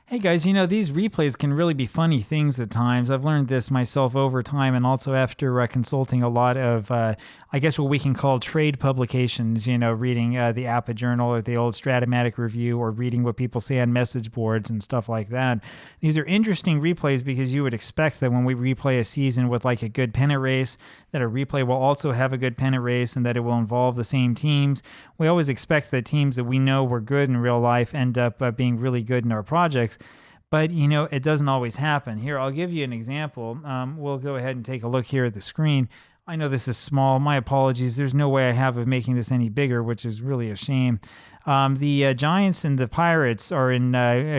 Hey guys, these replays can really be funny things at times. I've learned this myself over time and also after consulting a lot of, I guess, what we can call trade publications, reading the APBA journal or the old Strat-O-Matic review or reading what people say on message boards and stuff like that. These are interesting replays because you would expect that when we replay a season with like a good pennant race, that a replay will also have a good pennant race and that it will involve the same teams. We always expect that teams that we know were good in real life end up being really good in our projects. But, it doesn't always happen. Here, I'll give you an example. We'll go ahead and take a look here at the screen. I know this is small. My apologies. There's no way I have of making this any bigger, which is really a shame. The Giants and the Pirates are in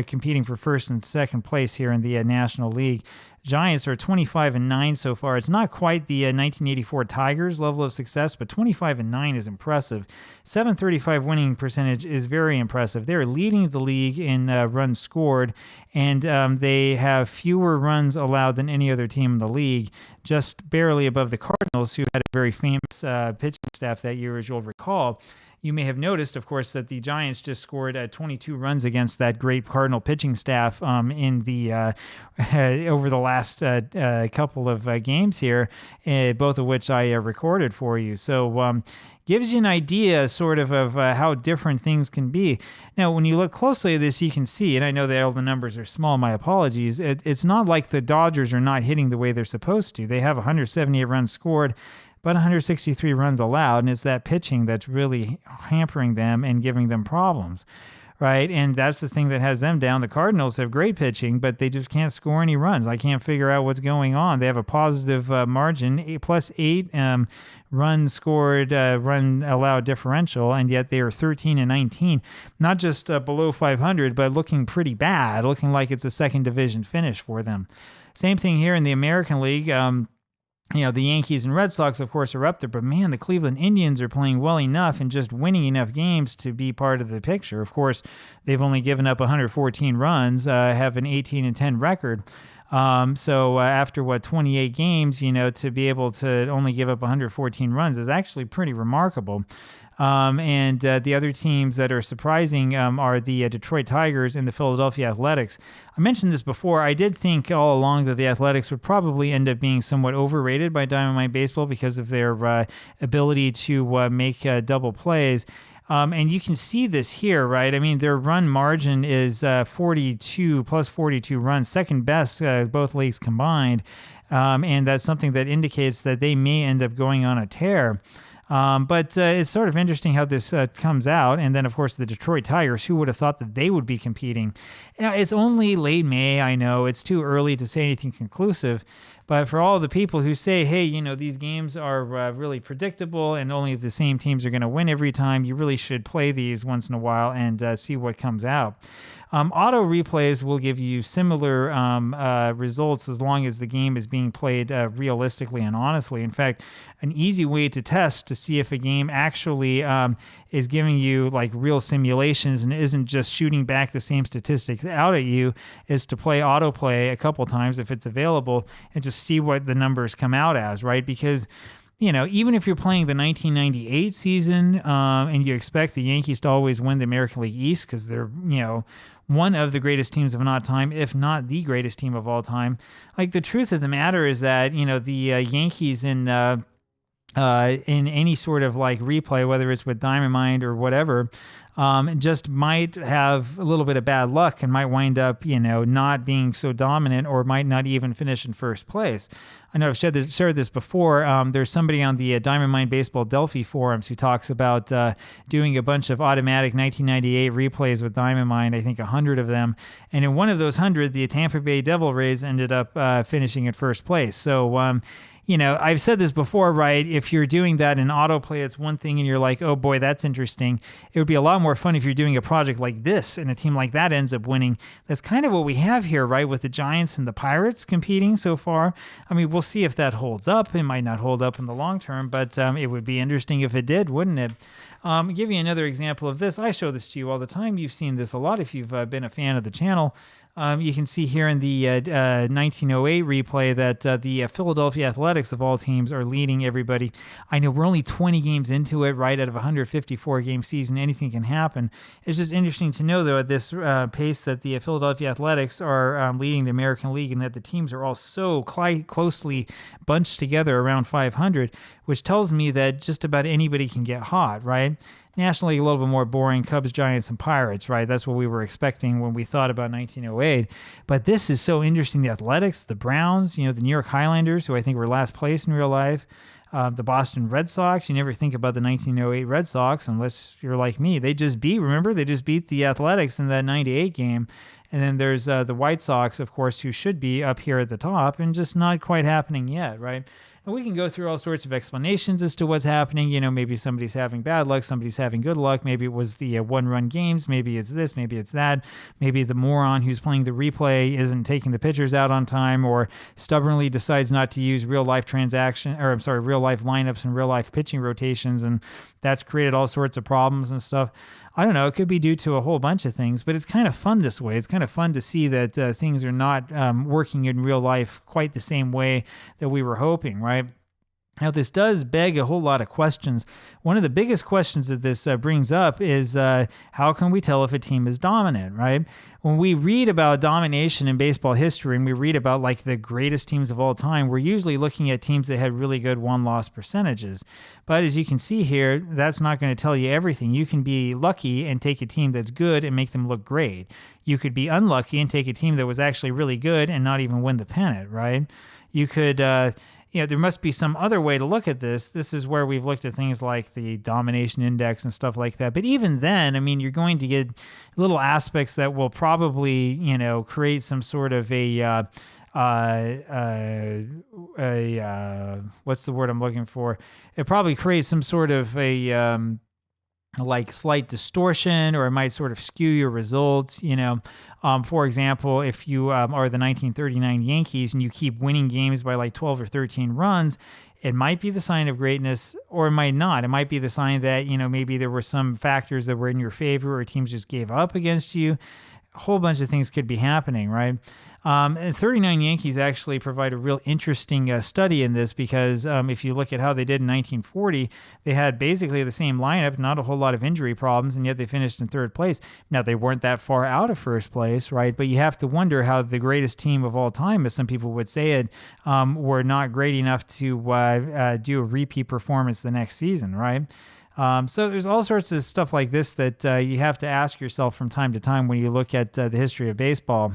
competing for first and second place here in the National League. Giants are 25-9 so far. It's not quite the 1984 Tigers level of success, but 25-9 is impressive. 735 winning percentage is very impressive. They're leading the league in runs scored, and they have fewer runs allowed than any other team in the league, just barely above the Cardinals, who had a very famous pitching staff that year, as you'll recall. You may have noticed, of course, that the Giants just scored 22 runs against that great Cardinal pitching staff in the over the last couple of games here, both of which I recorded for you. So gives you an idea sort of how different things can be. Now, when you look closely at this, you can see, and I know that all the numbers are small, my apologies, it's not like the Dodgers are not hitting the way they're supposed to. They have 178 runs scored, but 163 runs allowed, and it's that pitching that's really hampering them and giving them problems, right? And that's the thing that has them down. The Cardinals have great pitching, but they just can't score any runs. I can't figure out what's going on. They have a positive margin, +8 run scored, run allowed differential, and yet they are 13-19, not just below 500, but looking pretty bad, looking like it's a second division finish for them. Same thing here in the American League. The Yankees and Red Sox, of course, are up there, but man, the Cleveland Indians are playing well enough and just winning enough games to be part of the picture. Of course, they've only given up 114 runs, have an 18-10 record. So after 28 games, to be able to only give up 114 runs is actually pretty remarkable. And the other teams that are surprising are the Detroit Tigers and the Philadelphia Athletics. I mentioned this before. I did think all along that the Athletics would probably end up being somewhat overrated by Diamond Baseball because of their ability to make double plays. And you can see this here, right? I mean, their run margin is 42 plus 42 runs, second best both leagues combined. And that's something that indicates that they may end up going on a tear. But it's sort of interesting how this comes out. And then, of course, the Detroit Tigers, who would have thought that they would be competing? It's only late May, I know. It's too early to say anything conclusive. But for all the people who say, hey, these games are really predictable and only the same teams are going to win every time, you really should play these once in a while and see what comes out. Auto replays will give you similar results as long as the game is being played realistically and honestly. In fact, an easy way to test to see if a game actually is giving you like real simulations and isn't just shooting back the same statistics out at you is to play autoplay a couple times if it's available and just see what the numbers come out as, right? Because even if you're playing the 1998 season and you expect the Yankees to always win the American League East because they're, one of the greatest teams of all time, if not the greatest team of all time, like the truth of the matter is that, the Yankees in any sort of like replay, whether it's with Diamond Mind or whatever, just might have a little bit of bad luck and might wind up, not being so dominant or might not even finish in first place. I know I've shared this before. There's somebody on the Diamond Mind Baseball Delphi forums who talks about doing a bunch of automatic 1998 replays with Diamond Mind, I think 100 of them. And in one of those 100, the Tampa Bay Devil Rays ended up finishing in first place. So, I've said this before, right? If you're doing that in autoplay, it's one thing and you're like, oh boy, that's interesting. It would be a lot more fun if you're doing a project like this and a team like that ends up winning. That's kind of what we have here, right? With the Giants and the Pirates competing so far. I mean, we'll see if that holds up. It might not hold up in the long term, but it would be interesting if it did, wouldn't it? I'll give you another example of this. I show this to you all the time. You've seen this a lot if you've been a fan of the channel. You can see here in the 1908 replay that the Philadelphia Athletics, of all teams, are leading everybody. I know we're only 20 games into it, right? Out of a 154-game season, anything can happen. It's just interesting to know, though, at this pace that the Philadelphia Athletics are leading the American League, and that the teams are all so closely bunched together around 500, which tells me that just about anybody can get hot, right? National League, a little bit more boring. Cubs, Giants, and Pirates, right? That's what we were expecting when we thought about 1908. But this is so interesting. The Athletics, the Browns, the New York Highlanders, who I think were last place in real life, the Boston Red Sox. You never think about the 1908 Red Sox unless you're like me. They just beat the Athletics in that 98 game. And then there's the White Sox, of course, who should be up here at the top and just not quite happening yet, right? And we can go through all sorts of explanations as to what's happening. Maybe somebody's having bad luck, somebody's having good luck. Maybe it was the one-run games. Maybe it's this, maybe it's that. Maybe the moron who's playing the replay isn't taking the pitchers out on time, or stubbornly decides not to use real life lineups and real life pitching rotations, and that's created all sorts of problems and stuff. I don't know. It could be due to a whole bunch of things, but it's kind of fun this way. It's kind of fun to see that things are not working in real life quite the same way that we were hoping, right? Now, this does beg a whole lot of questions. One of the biggest questions that this brings up is how can we tell if a team is dominant, right? When we read about domination in baseball history and we read about like the greatest teams of all time, we're usually looking at teams that had really good won-loss percentages. But as you can see here, that's not going to tell you everything. You can be lucky and take a team that's good and make them look great. You could be unlucky and take a team that was actually really good and not even win the pennant, right? You could... there must be some other way to look at this. This is where we've looked at things like the domination index and stuff like that. But even then, I mean, you're going to get little aspects that will probably, create some sort of what's the word I'm looking for? It probably creates some sort of like slight distortion, or it might sort of skew your results. For example, if you are the 1939 Yankees and you keep winning games by like 12 or 13 runs, it might be the sign of greatness, or it might not. It might be the sign that, maybe there were some factors that were in your favor, or teams just gave up against you. A whole bunch of things could be happening, right? And 39 Yankees actually provide a real interesting study in this, because if you look at how they did in 1940, they had basically the same lineup, not a whole lot of injury problems, and yet they finished in third place. Now, they weren't that far out of first place, right? But you have to wonder how the greatest team of all time, as some people would say it, were not great enough to do a repeat performance the next season, right? So there's all sorts of stuff like this that you have to ask yourself from time to time when you look at the history of baseball.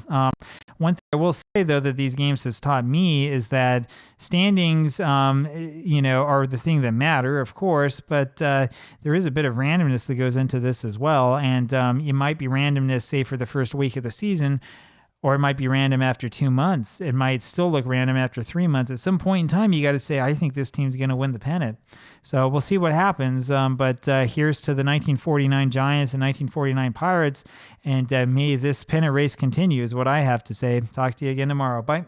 One thing I will say, though, that these games has taught me is that standings, are the thing that matter, of course, but there is a bit of randomness that goes into this as well. And it might be randomness, say, for the first week of the season, or it might be random after 2 months. It might still look random after 3 months. At some point in time, you got to say, I think this team's going to win the pennant. So we'll see what happens. But here's to the 1949 Giants and 1949 Pirates. And may this pennant race continue is what I have to say. Talk to you again tomorrow. Bye.